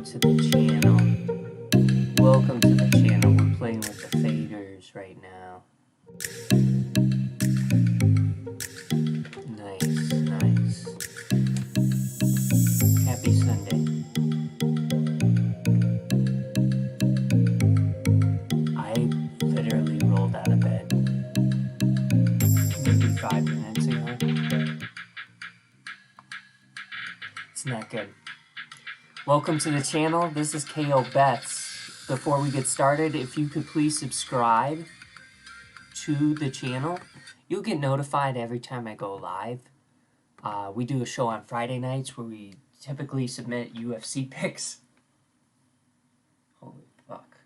to the channel. Welcome to the channel. We're playing with the faders right now. Nice, nice. Happy Sunday. I literally rolled out of bed maybe 5 minutes ago. It's not good. Welcome to the channel. This is KO Bets. Before we get started, if you could please subscribe to the channel, you'll get notified every time I go live. We do a show on Friday nights where we typically submit UFC picks. Holy fuck.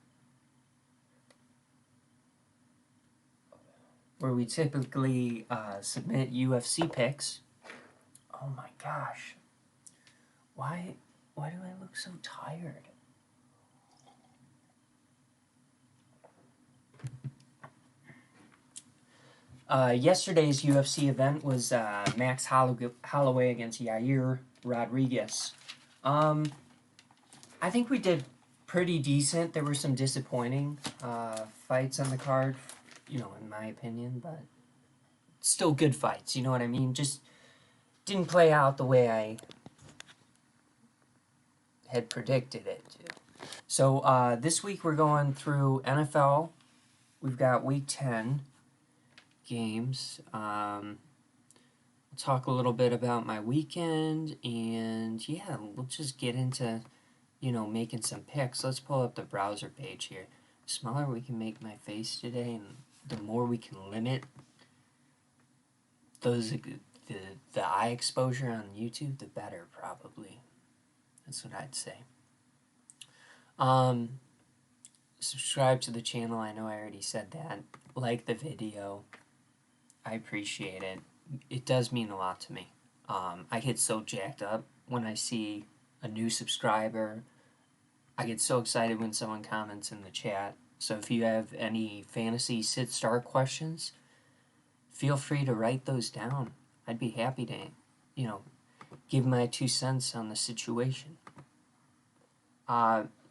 Where we typically submit UFC picks. Oh my gosh. Why do I look so tired? Yesterday's UFC event was Max Holloway against Yair Rodriguez. I think we did pretty decent. There were some disappointing fights on the card, in my opinion, but still good fights, you know what I mean? Just didn't play out the way I had predicted it to. So this week we're going through NFL. We've got Week 10 games. I'll talk a little bit about my weekend, and yeah, we'll just get into, making some picks. Let's pull up the browser page here. The smaller we can make my face today, and the more we can limit the eye exposure on YouTube, the better, probably. That's what I'd say. Subscribe to the channel. I know I already said that. Like the video. I appreciate it. It does mean a lot to me. I get so jacked up when I see a new subscriber. I get so excited when someone comments in the chat. So if you have any fantasy sit-start questions, feel free to write those down. I'd be happy to, give my 2 cents on the situation.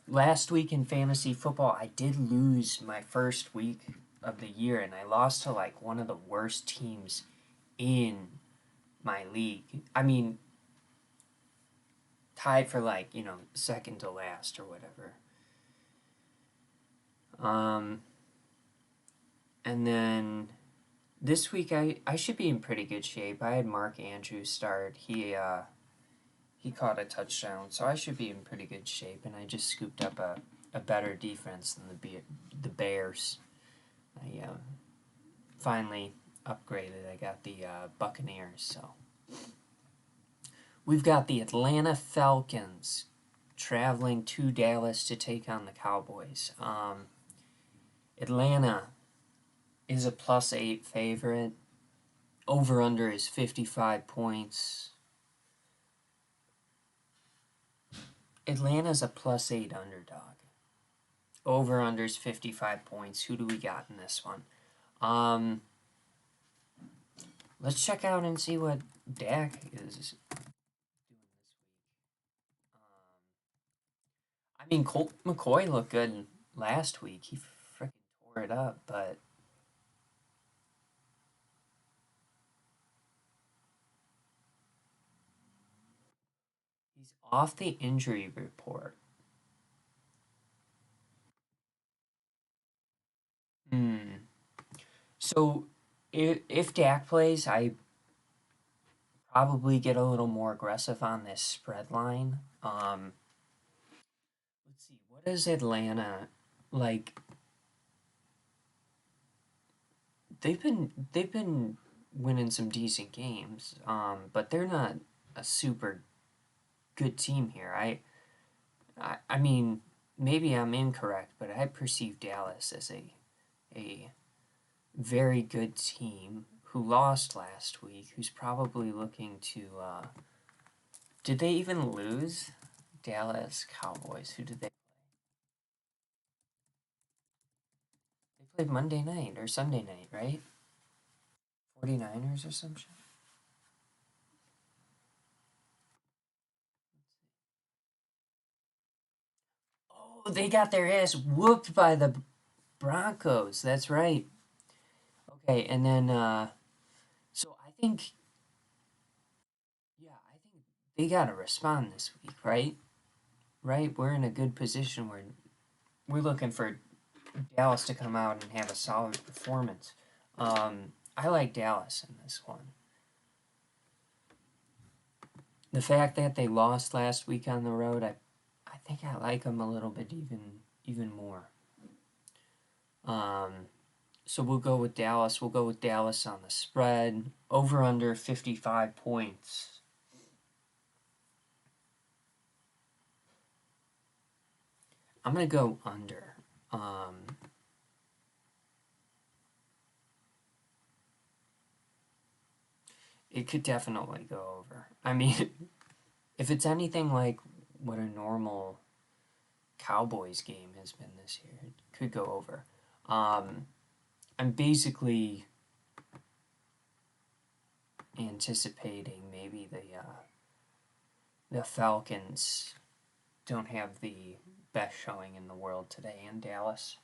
Last week in fantasy football, I did lose my first week of the year, and I lost to like one of the worst teams in my league. I mean, tied for like, second to last or whatever. And then this week I should be in pretty good shape. I had Mark Andrews start. He caught a touchdown, so I should be in pretty good shape, and I just scooped up a better defense than the Bears. I finally upgraded. I got the Buccaneers, so we've got the Atlanta Falcons traveling to Dallas to take on the Cowboys. Atlanta is a +8 favorite. Over-under is 55 points. Atlanta's a +8 underdog. Over-under is 55 points. Who do we got in this one? Let's check out and see what Dak is doing this week. I mean, Colt McCoy looked good last week. He freaking tore it up, but he's off the injury report. So if Dak plays, I probably get a little more aggressive on this spread line. Let's see, what is Atlanta like? They've been winning some decent games, but they're not a super good team here. I mean, maybe I'm incorrect, but I perceive Dallas as a very good team who lost last week, who's probably looking to, did they even lose? Dallas Cowboys, who did they play? They played Monday night or Sunday night, right? 49ers or some shit? Oh, they got their ass whooped by the Broncos. That's right. Okay, and then so I think yeah, I think they gotta respond this week, right? Right? We're in a good position where we're looking for Dallas to come out and have a solid performance. I like Dallas in this one. The fact that they lost last week on the road, I think I like them a little bit even more. Um, so we'll go with Dallas. We'll go with Dallas on the spread. Over under 55 points. I'm gonna go under. Um, it could definitely go over. I mean, if it's anything like what a normal Cowboys game has been this year, it could go over. Um, I'm basically anticipating maybe the Falcons don't have the best showing in the world today in Dallas.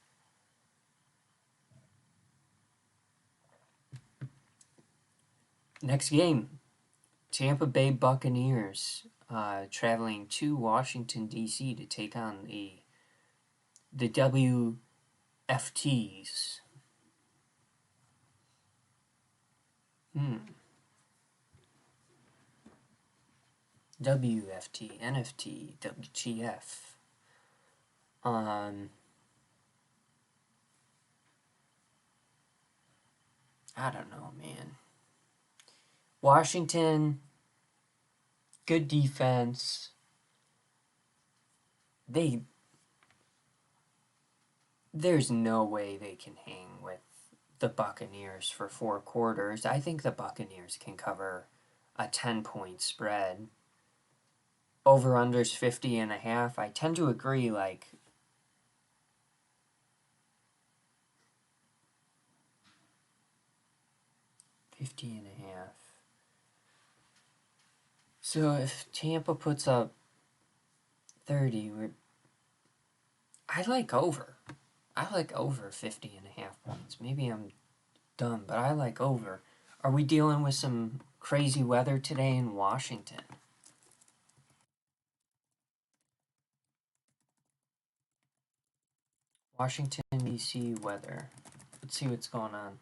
Next game, Tampa Bay Buccaneers traveling to Washington D.C. to take on the WFTs. Hmm. WFT, NFT, WTF. Um, I don't know, man. Washington, good defense. They there's no way they can hang with the Buccaneers for 4 quarters. I think the Buccaneers can cover a 10-point spread. Over unders 50.5. I tend to agree, like 50.5. So if Tampa puts up 30, I like over. I like over 50.5 points. Maybe I'm dumb, but I like over. Are we dealing with some crazy weather today in Washington? Washington, D.C. weather. Let's see what's going on.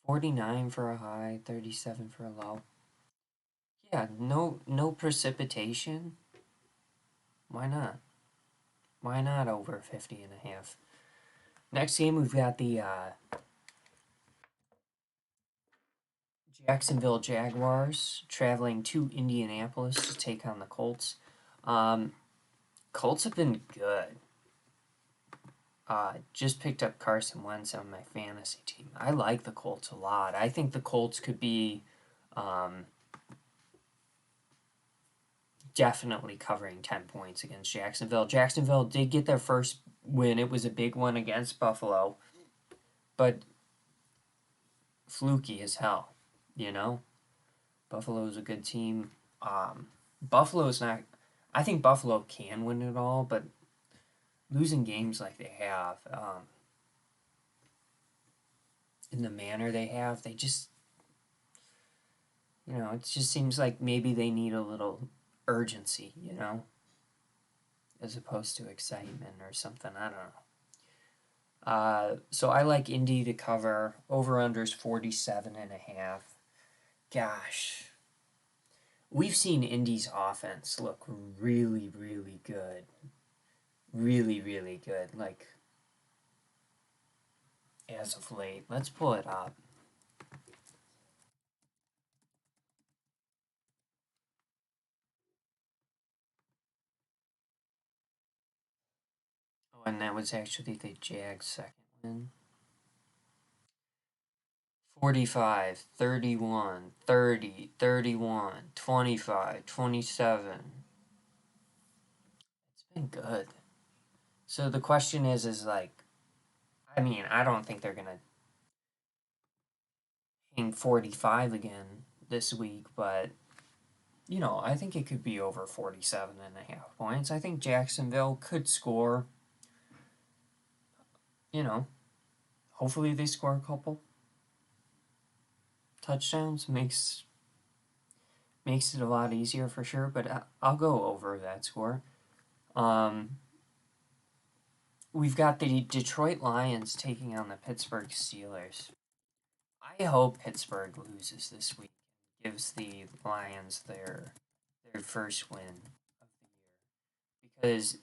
49 for a high, 37 for a low. Yeah, no precipitation. Why not? Why not over 50.5? Next game, we've got the Jacksonville Jaguars traveling to Indianapolis to take on the Colts. Um, Colts have been good. Just picked up Carson Wentz on my fantasy team. I like the Colts a lot. I think the Colts could be um, definitely covering 10 points against Jacksonville. Jacksonville did get their first win. It was a big one against Buffalo, but fluky as hell, you know? Buffalo's a good team. Buffalo's not. I think Buffalo can win it all, but losing games like they have, in the manner they have, they just, it just seems like maybe they need a little urgency, as opposed to excitement or something. I don't know. So I like Indy to cover. Over unders 47.5. Gosh. We've seen Indy's offense look really, really good. Really, really good. Like, as of late. Let's pull it up. Oh, and that was actually the Jags' second win. 45, 31, 30, 31, 25, 27. It's been good. So the question is like, I mean, I don't think they're going to hang 45 again. this week, but I think it could be over 47.5 points. I think Jacksonville could score, you know, hopefully they score a couple touchdowns. Makes it a lot easier for sure, but I'll go over that score. Um, we've got the Detroit Lions taking on the Pittsburgh Steelers. I hope Pittsburgh loses this week, gives the Lions their first win of the year, because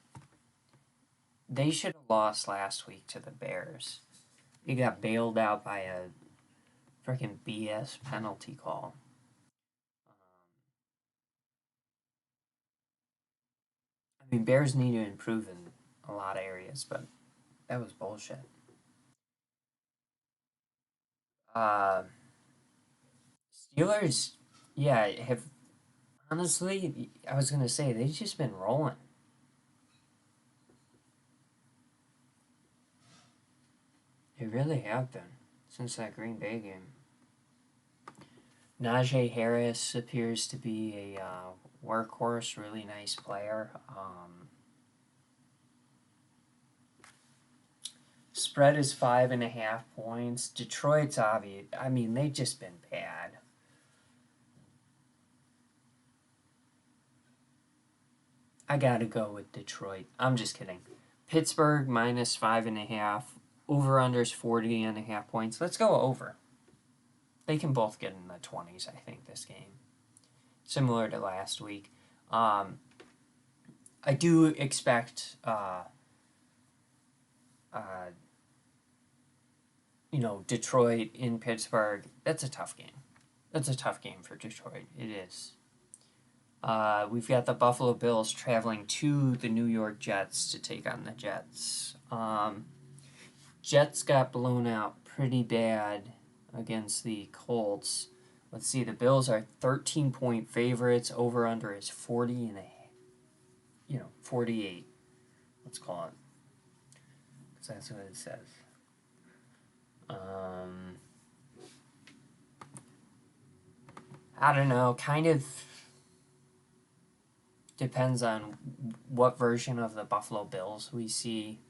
they should have lost last week to the Bears. They got bailed out by a freaking BS penalty call. I mean, Bears need to improve in a lot of areas, but that was bullshit. Uh, Steelers, yeah, have honestly, I was gonna say they've just been rolling. They really have been since that Green Bay game. Najee Harris appears to be a workhorse, really nice player. Spread is 5.5 points. Detroit's obvious. I mean, they've just been bad. I gotta go with Detroit. I'm just kidding. Pittsburgh minus 5.5. Over unders 40.5 points. Let's go over. They can both get in the 20s, I think, this game. Similar to last week. I do expect, Detroit in Pittsburgh. That's a tough game. That's a tough game for Detroit. It is. We've got the Buffalo Bills traveling to the New York Jets to take on the Jets. Jets got blown out pretty bad against the Colts. Let's see, the Bills are 13-point favorites. Over under is 40 and 48. Let's call it. Because that's what it says. I don't know. Kind of depends on what version of the Buffalo Bills we see.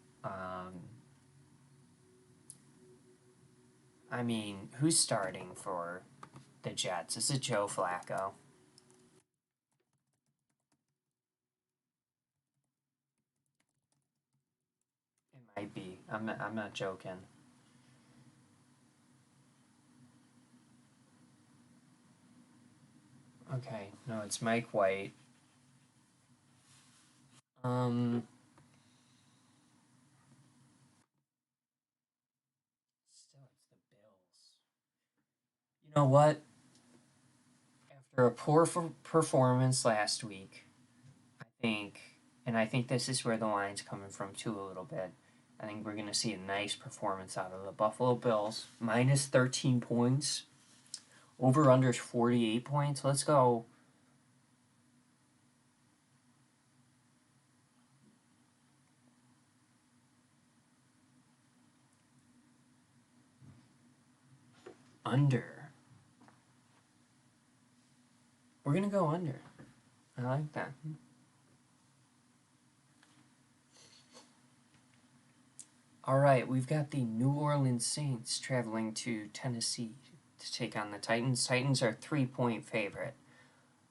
I mean, who's starting for the Jets? Is it Joe Flacco? It might be. I'm not joking. Okay, no, it's Mike White. Um, Still, it's the Bills. You know what? After a poor performance last week, I think, and I think this is where the line's coming from too a little bit. I think we're going to see a nice performance out of the Buffalo Bills. Minus 13 points. Over under 48 points. Let's go. Under. We're going to go under. I like that. All right, we've got the New Orleans Saints traveling to Tennessee to take on the Titans. Titans are 3-point favorite.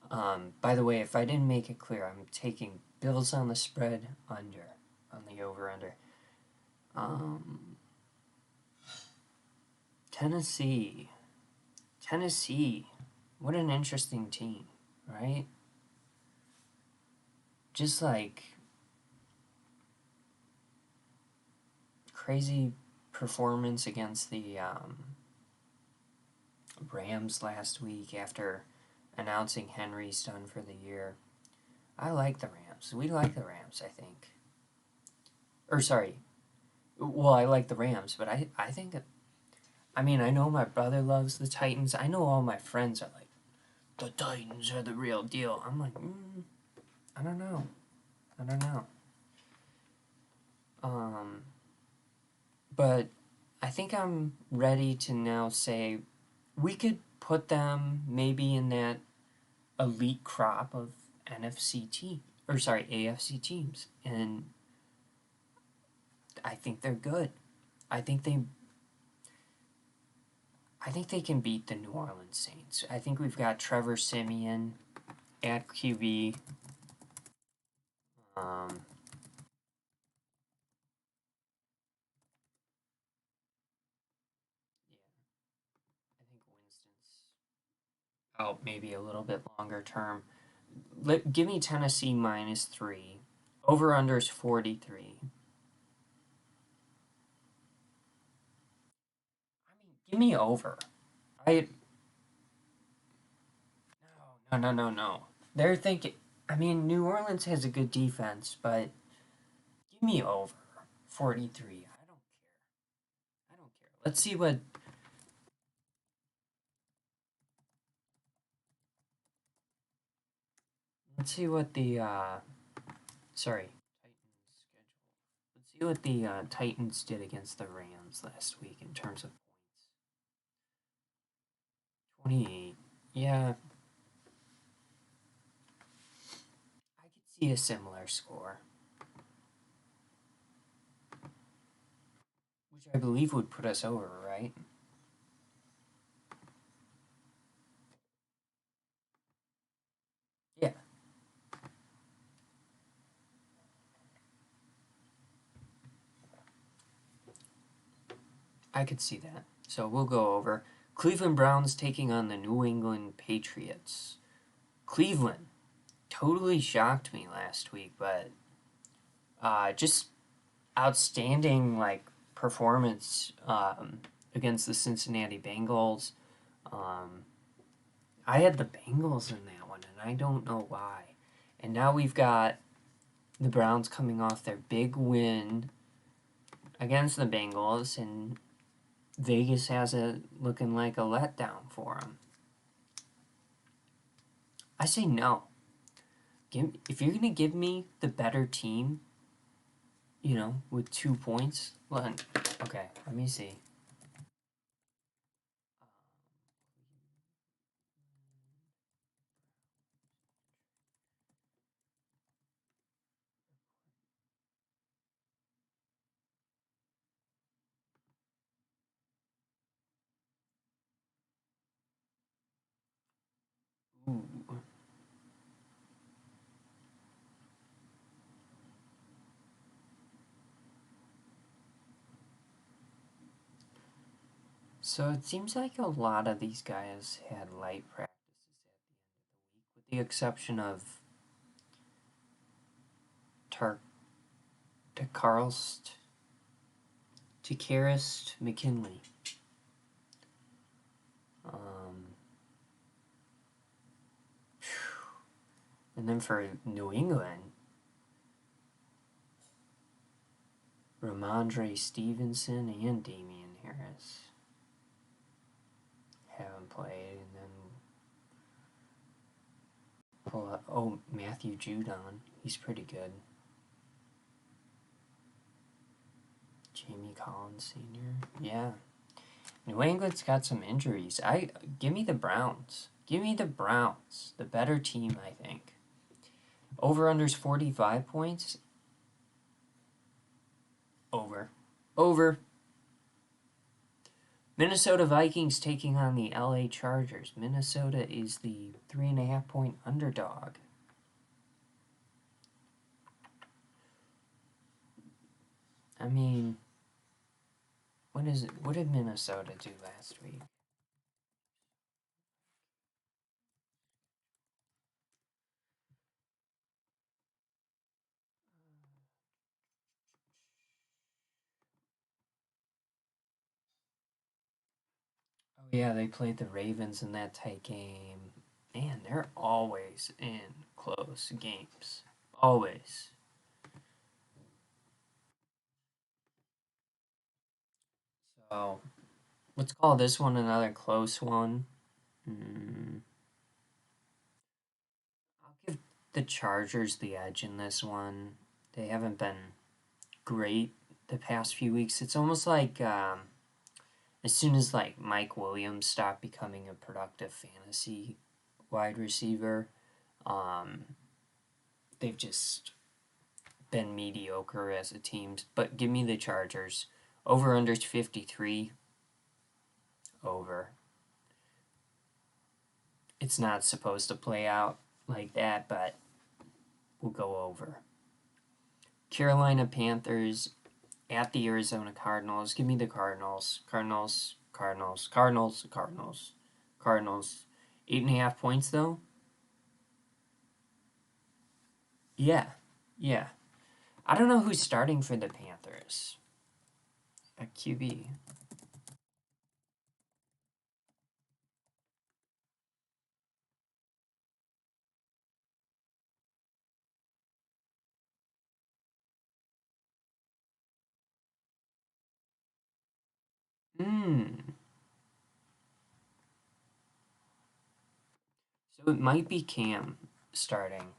By the way, if I didn't make it clear, I'm taking Bills on the spread under, on the over-under. Tennessee. Tennessee. What an interesting team, right? Just like crazy performance against the Rams last week after announcing Henry's done for the year. I like the Rams. We like the Rams, I think. Or, sorry. Well, I like the Rams, but I think I mean, I know my brother loves the Titans. I know all my friends are like, the Titans are the real deal. I'm like, I don't know. I don't know. But I think I'm ready to now say we could put them maybe in that elite crop of AFC teams, and I think they're good. I think they I think they can beat the New Orleans Saints. I think we've got Trevor Siemian at QB. Um, yeah, I think Winston's out maybe a little bit longer term. Give me Tennessee -3. Over unders 43. I mean, give me over. I no. They're thinking. I mean, New Orleans has a good defense, but give me over 43. I don't care. I don't care. Let's see what the sorry, Titans schedule. Let's see what the Titans did against the Rams last week in terms of points. 28. Yeah, I could see a similar score, which I believe would put us over, right? Yeah, I could see that. So we'll go over. Cleveland Browns taking on the New England Patriots. Cleveland totally shocked me last week, but just outstanding performance against the Cincinnati Bengals. Um, I had the Bengals in that one, and I don't know why. And now we've got the Browns coming off their big win against the Bengals, and Vegas has it looking like a letdown for them. I say no. If you're gonna give me the better team, with 2 points, well, okay, let me see. Ooh. So it seems like a lot of these guys had light practices at the end of the week, with the exception of Tar- Takarst, Takarist McKinley. Um, and then for New England, Ramondre Stevenson and Damian Harris haven't played, and then pull up. Oh, Matthew Judon, he's pretty good. Jamie Collins Sr. Yeah, New England's got some injuries. Give me the Browns. Give me the Browns, the better team, I think. Over unders 45 points. Over. Over. Minnesota Vikings taking on the LA Chargers. Minnesota is the 3.5 point underdog. I mean, what is it? What did Minnesota do last week? Oh yeah, they played the Ravens in that tight game. Man, they're always in close games. Always. So let's call this one another close one. I'll give the Chargers the edge in this one. They haven't been great the past few weeks. It's almost like As soon as like Mike Williams stopped becoming a productive fantasy wide receiver, um, they've just been mediocre as a team. But give me the Chargers. Over under 53. Over. It's not supposed to play out like that, but we'll go over. Carolina Panthers at the Arizona Cardinals. Give me the Cardinals. Cardinals, Cardinals, Cardinals, Cardinals, Cardinals. 8.5 points though? Yeah. Yeah. I don't know who's starting for the Panthers at QB. Hmm. So it might be Cam starting,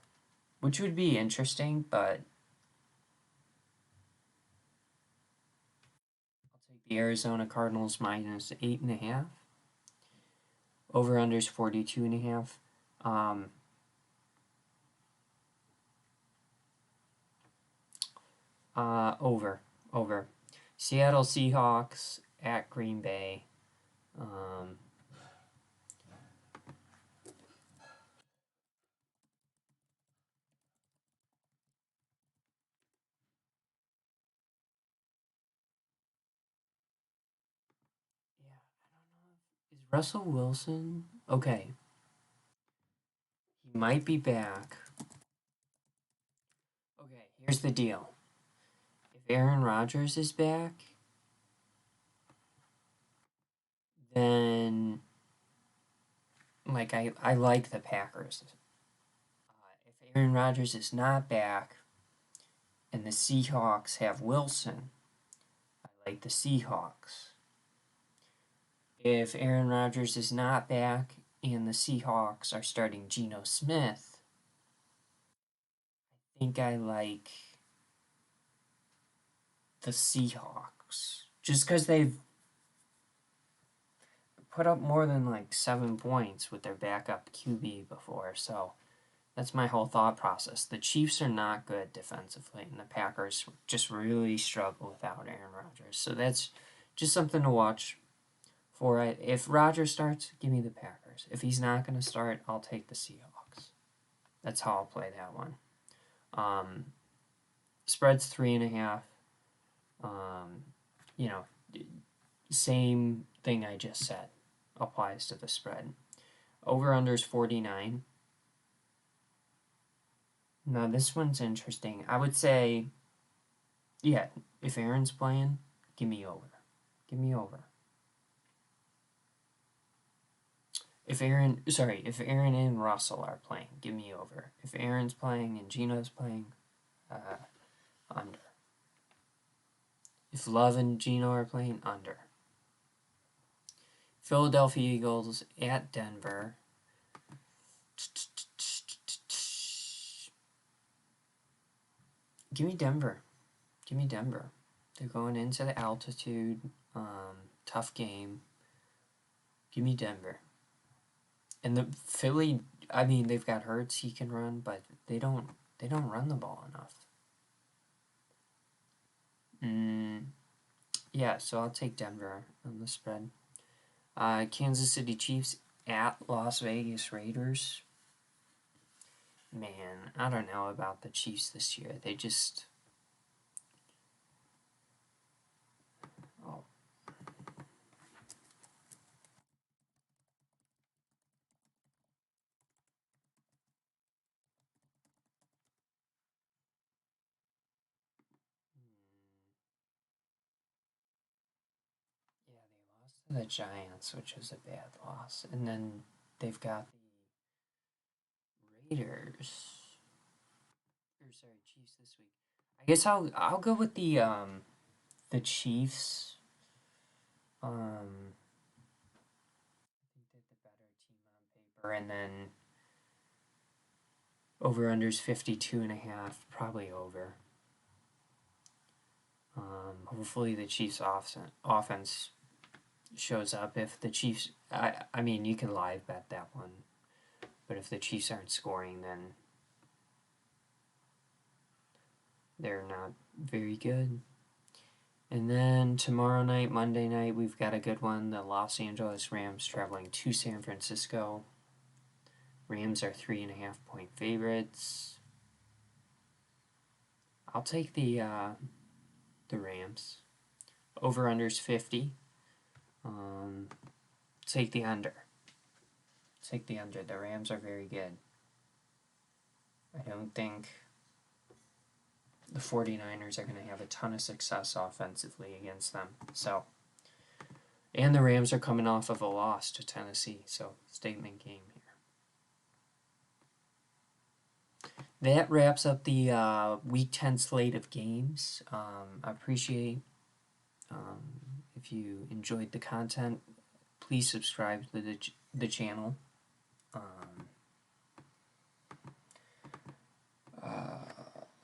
which would be interesting, but I'll take the Arizona Cardinals minus 8.5. Over unders 42.5. Over. Over. Seattle Seahawks at Green Bay. Um, yeah, I don't know. Is Russell Wilson okay? He might be back. Okay, here's the deal. If Aaron Rodgers is back, then like I like the Packers. If Aaron Rodgers is not back and the Seahawks have Wilson, I like the Seahawks. If Aaron Rodgers is not back and the Seahawks are starting Geno Smith, I think I like the Seahawks. Just because they've put up more than like 7 points with their backup QB before, so that's my whole thought process. The Chiefs are not good defensively, and the Packers just really struggle without Aaron Rodgers. So that's just something to watch for it. If Rodgers starts, give me the Packers. If he's not going to start, I'll take the Seahawks. That's how I'll play that one. Um, Spread's 3.5. Um, you know, same thing I just said applies to the spread. Over unders 49. Now this one's interesting. I would say, yeah, if Aaron's playing, give me over. Give me over. If Aaron and Russell are playing, give me over. If Aaron's playing and Geno's playing, under. If Love and Geno are playing, under. Philadelphia Eagles at Denver. Give me Denver. Give me Denver. They're going into the altitude. Tough game. Give me Denver. And the Philly, I mean, they've got Hurts. He can run, but they don't run the ball enough. Mm, yeah, so I'll take Denver on the spread. Kansas City Chiefs at Las Vegas Raiders. Man, I don't know about the Chiefs this year. They just, oh, yeah, they lost to the Giants, which was a bad loss, and then they've got the Raiders. Or sorry, Chiefs this week. I guess I'll go with the Chiefs. I think they're the better team on paper, and then over unders 52.5, probably over. Hopefully the Chiefs offense shows up. If the Chiefs, I mean, you can live bet that one, but if the Chiefs aren't scoring, then they're not very good. And then tomorrow night, Monday night, we've got a good one. The Los Angeles Rams traveling to San Francisco. Rams are 3.5-point favorites. I'll take the Rams. Over unders 50. Take the under. Take the under. The Rams are very good. I don't think the 49ers are going to have a ton of success offensively against them. So, and the Rams are coming off of a loss to Tennessee, so statement game here. That wraps up the Week 10 slate of games. I appreciate if you enjoyed the content. Please subscribe to the channel.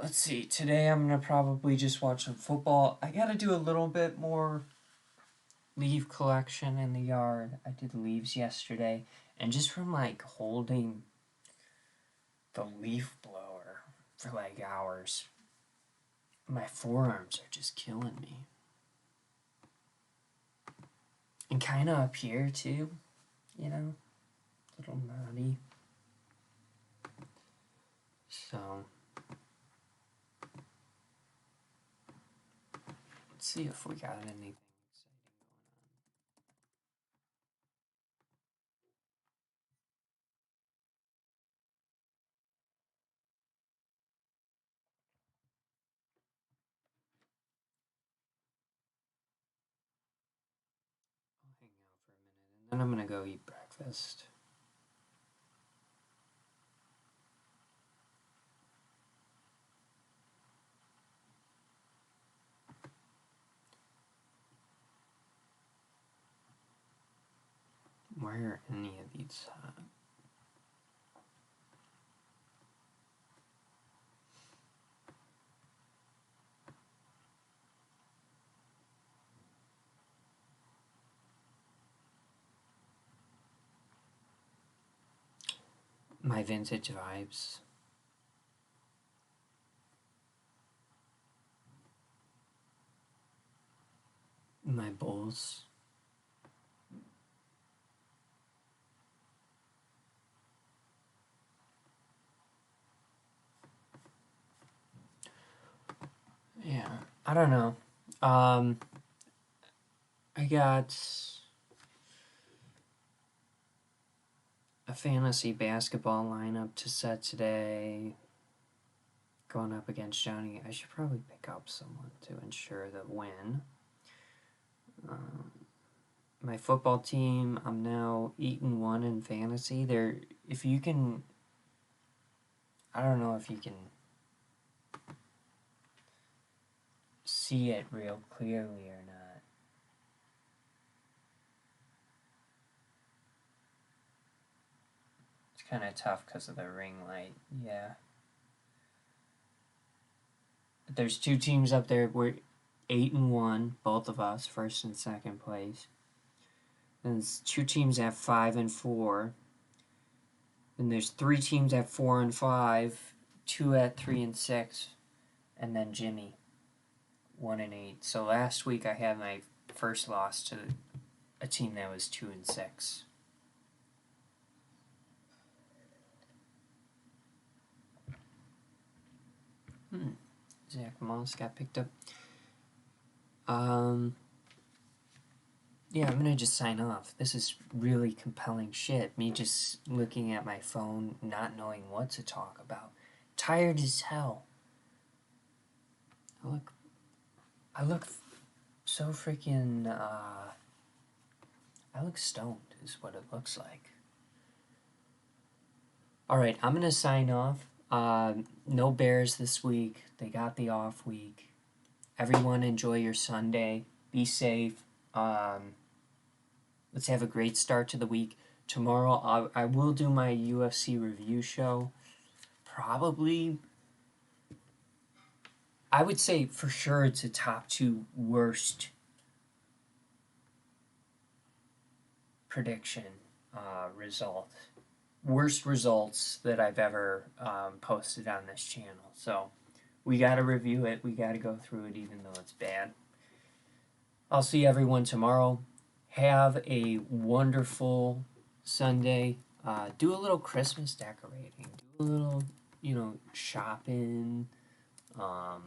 Let's see. Today I'm gonna probably just watch some football. I gotta do a little bit more leaf collection in the yard. I did leaves yesterday, and just from like holding the leaf blower for like hours, my forearms are just killing me. And kind of up here too, you know, a little knotty. So, let's see if we got anything exciting going on. I'll hang out for a minute, and then I'm gonna go eat breakfast. Why are any of these my vintage vibes? My Bulls. Yeah, I don't know. I got a fantasy basketball lineup to set today. Going up against Johnny. I should probably pick up someone to ensure the win. My football team, I'm now 8-1 in fantasy. If you can, I don't know if you can see it real clearly or not. It's kind of tough because of the ring light. Yeah. There's two teams up there. We're 8-1, both of us, first and second place. Then there's two teams at 5-4. Then there's three teams at 4-5, two at 3-6, and then Jimmy, 1-8. So last week I had my first loss to a team that was 2-6. Zach Moss got picked up. Yeah, I'm gonna just sign off. This is really compelling shit. Me just looking at my phone, not knowing what to talk about. Tired as hell. I look so freaking, I look stoned is what it looks like. Alright, I'm gonna sign off. No Bears this week. They got the off week. Everyone enjoy your Sunday. Be safe. Let's have a great start to the week. Tomorrow I will do my UFC review show. Probably, I would say for sure it's a top 2 worst prediction result. Worst results that I've ever posted on this channel. So we got to review it. We got to go through it even though it's bad. I'll see everyone tomorrow. Have a wonderful Sunday. Do a little Christmas decorating. Do a little, shopping. I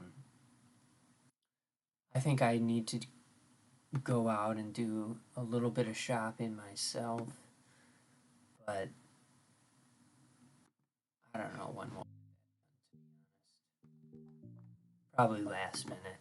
think I need to go out and do a little bit of shopping myself. But I don't know when more. Probably last minute.